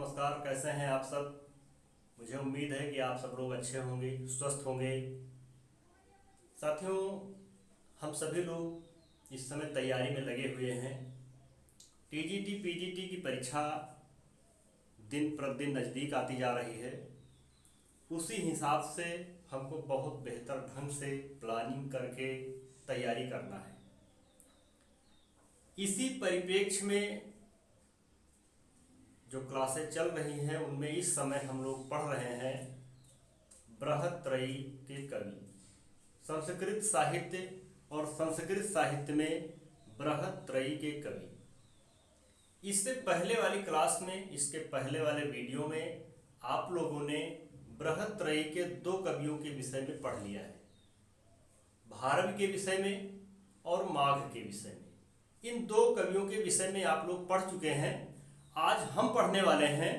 नमस्कार। कैसे हैं आप सब। मुझे उम्मीद है कि आप सब लोग अच्छे होंगे, स्वस्थ होंगे। साथियों, हम सभी लोग इस समय तैयारी में लगे हुए हैं। टीजीटी पीजीटी की परीक्षा दिन प्रतिदिन नज़दीक आती जा रही है। उसी हिसाब से हमको बहुत बेहतर ढंग से प्लानिंग करके तैयारी करना है। इसी परिप्रेक्ष्य में जो क्लासें चल रही हैं उनमें इस समय हम लोग पढ़ रहे हैं बृहत्त्रयी के कवि, संस्कृत साहित्य और संस्कृत साहित्य में बृहत्त्रयी के कवि। इससे पहले वाली क्लास में, इसके पहले वाले वीडियो में आप लोगों ने बृहत्त्रयी के दो कवियों के विषय में पढ़ लिया है, भारवी के विषय में और माघ के विषय में। इन दो कवियों के विषय में आप लोग पढ़ चुके हैं। आज हम पढ़ने वाले हैं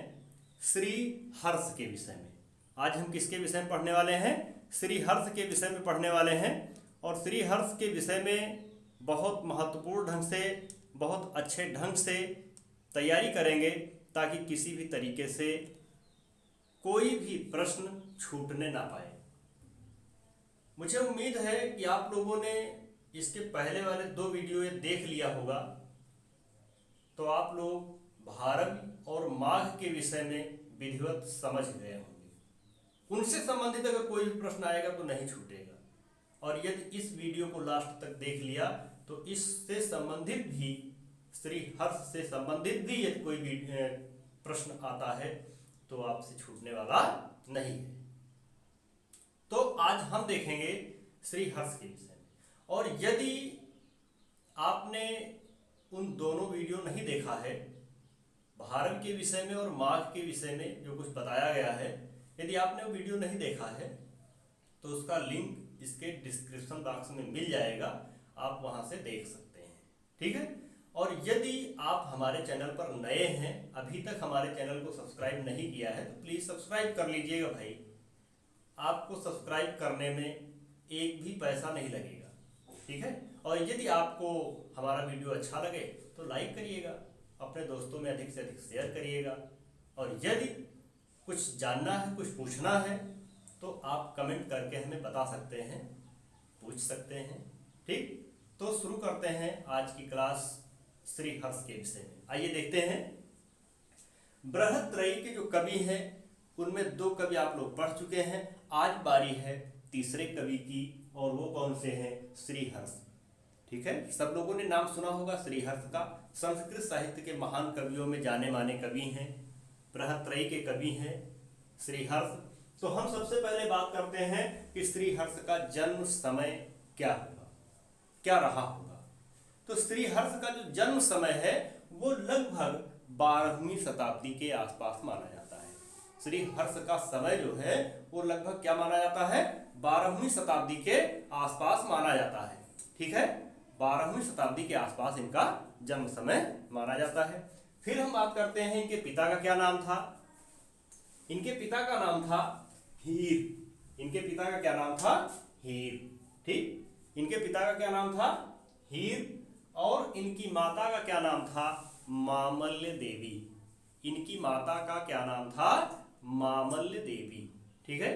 श्री हर्ष के विषय में। आज हम किसके विषय में पढ़ने वाले हैं? श्री हर्ष के विषय में पढ़ने वाले हैं। और श्री हर्ष के विषय में बहुत महत्वपूर्ण ढंग से, बहुत अच्छे ढंग से तैयारी करेंगे ताकि किसी भी तरीके से कोई भी प्रश्न छूटने ना पाए। मुझे उम्मीद है कि आप लोगों ने इसके पहले वाले दो वीडियो देख लिया होगा, तो आप लोग भारवी और माघ के विषय में विधिवत समझ गए होंगे। उनसे संबंधित अगर कोई भी प्रश्न आएगा तो नहीं छूटेगा। और यदि इस वीडियो को लास्ट तक देख लिया तो इससे संबंधित भी, श्री हर्ष से संबंधित भी यदि कोई भी प्रश्न आता है तो आपसे छूटने वाला नहीं है। तो आज हम देखेंगे श्री हर्ष के विषय में। और यदि आपने उन दोनों वीडियो नहीं देखा है, भारवी के विषय में और माघ के विषय में जो कुछ बताया गया है, यदि आपने वो वीडियो नहीं देखा है तो उसका लिंक इसके डिस्क्रिप्शन बॉक्स में मिल जाएगा, आप वहां से देख सकते हैं। ठीक है। और यदि आप हमारे चैनल पर नए हैं, अभी तक हमारे चैनल को सब्सक्राइब नहीं किया है, तो प्लीज़ सब्सक्राइब कर लीजिएगा भाई। आपको सब्सक्राइब करने में एक भी पैसा नहीं लगेगा। ठीक है। और यदि आपको हमारा वीडियो अच्छा लगे तो लाइक करिएगा, अपने दोस्तों में अधिक से अधिक शेयर करिएगा। और यदि कुछ जानना है, कुछ पूछना है तो आप कमेंट करके हमें बता सकते हैं, पूछ सकते हैं। ठीक। तो शुरू करते हैं आज की क्लास श्री हर्ष के विषय में। आइए देखते हैं। बृहत्त्रयी के जो कवि हैं उनमें दो कवि आप लोग पढ़ चुके हैं। आज बारी है तीसरे कवि की, और वो कौन से हैं? श्री हर्ष। ठीक है। सब लोगों ने नाम सुना होगा श्री हर्ष का। संस्कृत साहित्य के महान कवियों में जाने माने कवि हैं, बृहत्त्रयी के कवि हैं श्री हर्ष। तो हम सबसे पहले बात करते हैं कि श्री हर्ष का जन्म समय क्या होगा, क्या रहा होगा। तो श्री हर्ष का जो जन्म समय है वो लगभग 12वीं शताब्दी के आसपास माना जाता है। श्री हर्ष का समय जो है वो लगभग क्या माना जाता है? 12वीं शताब्दी के आसपास माना जाता है। ठीक है। 12वीं शताब्दी के आसपास इनका जन्म समय माना जाता है। फिर हम बात करते हैं इनके पिता का क्या नाम था। इनके पिता का नाम था हीर। इनके पिता का क्या नाम था? हीर। ठीक। इनके पिता का क्या नाम था? हीर। और इनकी माता का क्या नाम था? मामल्य देवी। इनकी माता का क्या नाम था? मामल्य देवी। ठीक है।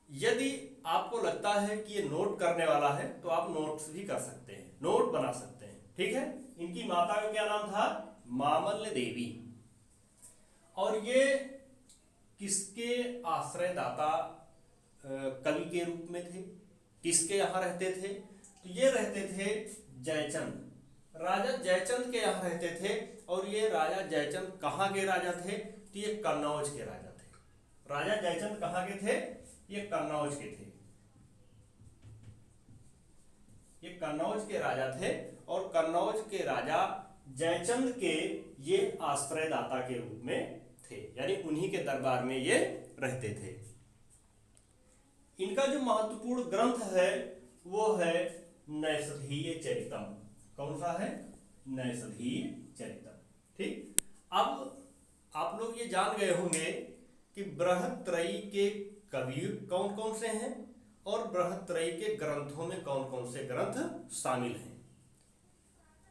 यदि आपको लगता है कि ये नोट करने वाला है तो आप नोट्स भी कर सकते हैं, नोट बना सकते हैं। ठीक है। इनकी माता का क्या नाम था? मामल्य देवी। और ये किसके आश्रयदाता कवि के रूप में थे? किसके यहाँ रहते थे? तो ये रहते थे जयचंद, राजा जयचंद के यहाँ रहते थे। और ये राजा जयचंद कहाँ के राजा थे? तो ये कन्नौज के राजा थे। राजा जयचंद कहाँ के थे? ये कन्नौज के थे। ये कन्नौज के राजा थे। और कन्नौज के राजा जयचंद के ये आश्रयदाता के रूप में थे, यानी उन्हीं के दरबार में ये रहते थे। इनका जो महत्वपूर्ण ग्रंथ है वो है नैषधीय चरितम। कौन सा है? नैषधीय चरितम। ठीक। अब आप लोग ये जान गए होंगे कि बृहत्त्रयी के कवि कौन कौन से हैं और बृहत्त्रयी के ग्रंथों में कौन कौन से ग्रंथ शामिल हैं।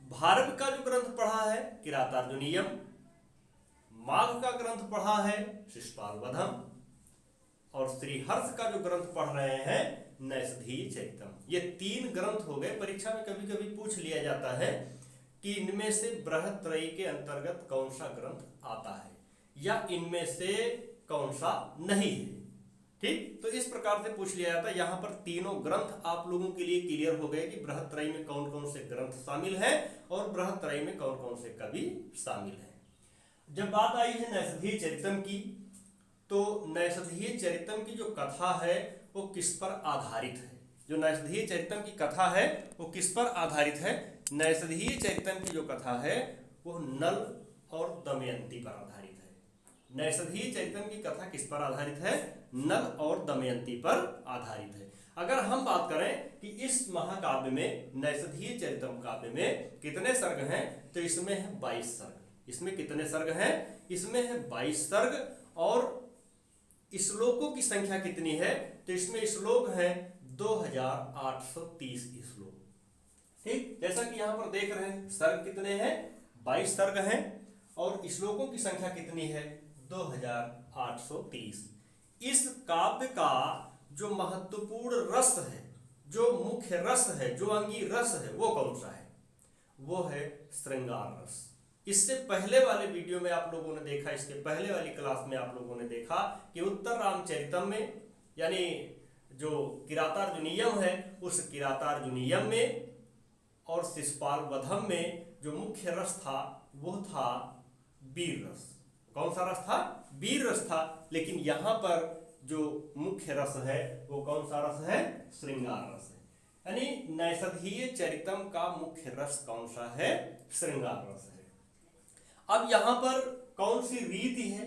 भारवी का जो ग्रंथ पढ़ा है किरातार्जुनीयम, माघ का ग्रंथ पढ़ा है शिशुपाल वधम, और श्रीहर्ष का जो ग्रंथ पढ़ रहे हैं नैषधीय चरितम। ये 3 ग्रंथ हो गए। परीक्षा में कभी कभी पूछ लिया जाता है कि इनमें से बृहत्रयी के अंतर्गत कौन सा ग्रंथ आता है या इनमें से कौन सा नहीं है। ठीक, तो इस प्रकार से पूछ लिया जाता है। यहाँ पर तीनों ग्रंथ आप लोगों के लिए क्लियर हो गए कि बृहत्रयी में कौन कौन से ग्रंथ शामिल हैं और बृहत्रयी में कौन कौन से कवि शामिल हैं। जब बात आई है नैषधीय चरितम की, तो नैषधीय चरितम की जो कथा है वो किस पर आधारित है? जो नैषधीय चरितम की कथा है वो किस पर आधारित है? नैषधीय चरितम की जो कथा है वो नल और दमयंती पर आधारित है। नैषधीय चरितम की कथा किस पर आधारित है? नल और दमयंती पर आधारित है। अगर हम बात करें कि इस महाकाव्य में, नैषधीय चरितम काव्य में कितने सर्ग हैं, तो इसमें है 22 सर्ग। इसमें कितने सर्ग हैं? इसमें है 22 सर्ग। और श्लोकों की संख्या कितनी है? तो इसमें श्लोक हैं 2830 श्लोक। ठीक, जैसा कि यहाँ पर देख रहे हैं, सर्ग कितने हैं? 22 सर्ग हैं और श्लोकों की संख्या कितनी है? 2830। इस काव्य का जो महत्वपूर्ण रस है, जो मुख्य रस है, जो अंगी रस है, वो कौन सा है? वो है श्रृंगार रस। इससे पहले वाले वीडियो में आप लोगों ने देखा, इसके पहले वाली क्लास में आप लोगों ने देखा कि उत्तर रामचरितम में, यानी जो किरातार्जुनीयम है, उस किरातार्जुनीयम में और शिशुपाल वधम में जो मुख्य रस था वो था वीर रस। कौन सा रस था? वीर रस था। लेकिन यहाँ पर जो मुख्य रस है वो कौन सा रस है? श्रृंगार रस है। यानी नैषधीय चरितम का मुख्य रस कौन सा है? श्रृंगार रस है। अब यहाँ पर कौन सी रीति है?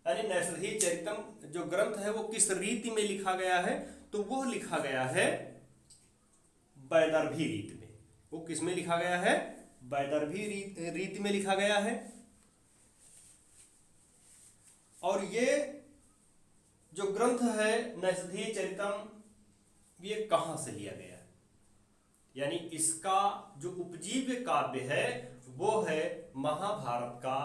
यानी नैषधीय चरितम जो ग्रंथ है वो किस रीति में लिखा गया है? तो वो लिखा गया है वैदर्भी रीति में। वो किस में लिखा गया है? वैदर्भी रीति में लिखा गया है। और ये जो ग्रंथ है नैषधीय चरितम, ये कहां से लिया गया? यानी इसका जो उपजीव्य काव्य है वो है महाभारत का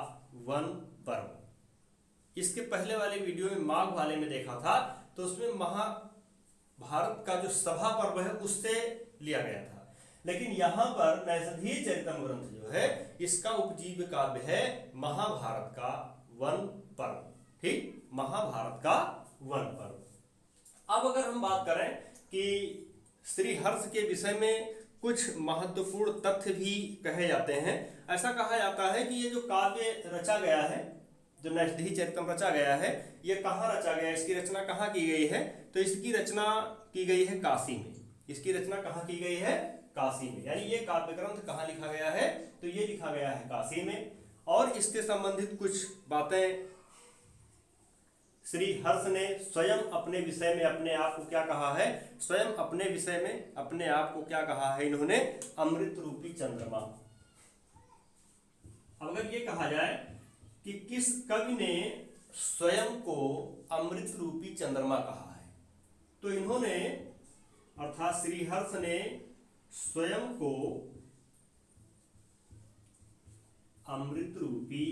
वन पर्व। इसके पहले वाले वीडियो में माघ वाले में देखा था, तो उसमें महाभारत का जो सभा पर्व है उससे लिया गया था। लेकिन यहाँ पर नैषधीय चरितम ग्रंथ जो है, इसका उपजीव्य काव्य है महाभारत का वन पर्व। ठीक, महाभारत का वन पर्व। अब अगर हम बात करें कि श्रीहर्ष के विषय में कुछ महत्वपूर्ण तथ्य भी कहे जाते हैं। ऐसा कहा जाता है कि ये जो काव्य रचा गया है, जो नैषधीय चरितम रचा गया है, ये कहाँ रचा गया है? इसकी रचना कहाँ की गई है? तो इसकी रचना की गई है काशी में। इसकी रचना कहाँ की गई है? काशी में। यानी ये काव्य ग्रंथ कहाँ लिखा गया है? तो ये लिखा गया है काशी में। और इसके संबंधित कुछ बातें श्रीहर्ष ने स्वयं अपने विषय में अपने आप को क्या कहा है? स्वयं अपने विषय में अपने आप को क्या कहा है इन्होंने? अमृत रूपी चंद्रमा। अगर ये कहा जाए कि किस कवि ने स्वयं को अमृत रूपी चंद्रमा कहा है, तो इन्होंने अर्थात श्रीहर्ष ने स्वयं को अमृत रूपी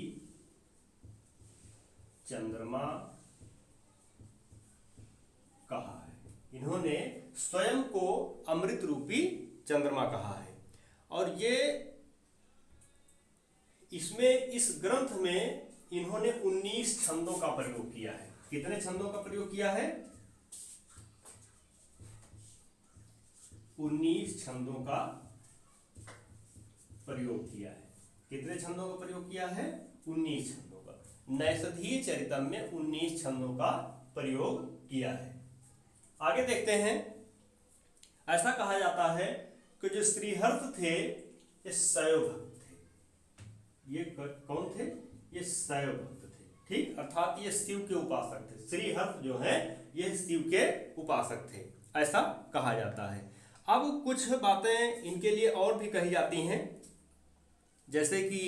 चंद्रमा कहा है। इन्होंने स्वयं को अमृत रूपी चंद्रमा कहा है। और ये इसमें, इस ग्रंथ में इन्होंने 19 छंदों का प्रयोग किया है। कितने छंदों का प्रयोग किया है? 19 छंदों का प्रयोग किया है। कितने छंदों का प्रयोग किया है? 19 छंदों का। नैषधीय चरितम में 19 छंदों का प्रयोग किया है। आगे देखते हैं। ऐसा कहा जाता है कि जो श्रीहर्ष थे ये शैव भक्त थे। ये कौन थे? ये शैव भक्त थे। ठीक, अर्थात ये शिव के उपासक थे। श्रीहर्ष जो है ये शिव के उपासक थे, ऐसा कहा जाता है। अब कुछ बातें इनके लिए और भी कही जाती हैं, जैसे कि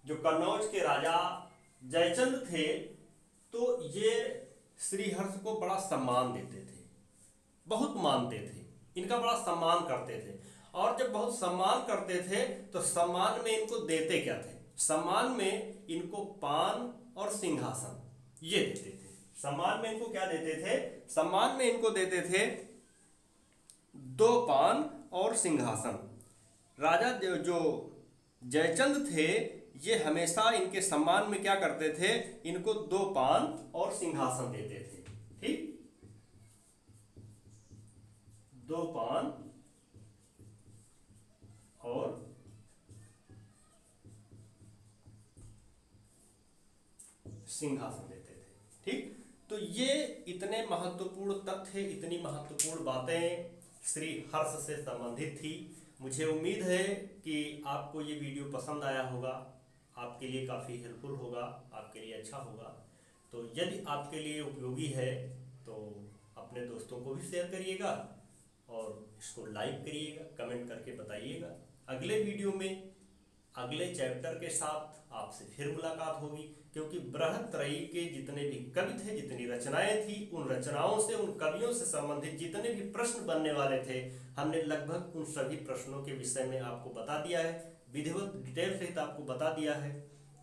जो कन्नौज के राजा जयचंद थे, तो ये श्रीहर्ष को बड़ा सम्मान देते थे, बहुत मानते थे, इनका बड़ा सम्मान करते थे। और जब बहुत सम्मान करते थे तो सम्मान में इनको देते क्या थे? सम्मान में इनको पान और सिंहासन ये देते थे। सम्मान में इनको क्या देते थे? सम्मान में इनको देते थे 2 पान और सिंहासन। राजा जो जयचंद थे ये हमेशा इनके सम्मान में क्या करते थे? इनको 2 पान और सिंहासन देते थे। ठीक, 2 पान और सिंहासन देते थे। ठीक, तो ये इतने महत्वपूर्ण तथ्य, इतनी महत्वपूर्ण बातें श्री हर्ष से संबंधित थी। मुझे उम्मीद है कि आपको ये वीडियो पसंद आया होगा, आपके लिए काफ़ी हेल्पफुल होगा, आपके लिए अच्छा होगा। तो यदि आपके लिए उपयोगी है तो अपने दोस्तों को भी शेयर करिएगा और इसको लाइक करिएगा, कमेंट करके बताइएगा। अगले वीडियो में अगले चैप्टर के साथ आपसे फिर मुलाकात होगी, क्योंकि बृहत्त्रयी के जितने भी कवि थे, जितनी रचनाएं थी, उन रचनाओं से, उन कवियों से संबंधित जितने भी प्रश्न बनने वाले थे, हमने लगभग उन सभी प्रश्नों के विषय में आपको बता दिया है, विधिवत डिटेल सहित आपको बता दिया है।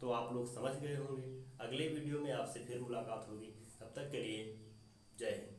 तो आप लोग समझ गए होंगे। अगले वीडियो में आपसे फिर मुलाकात होगी। तब तक के लिए जय हिंद।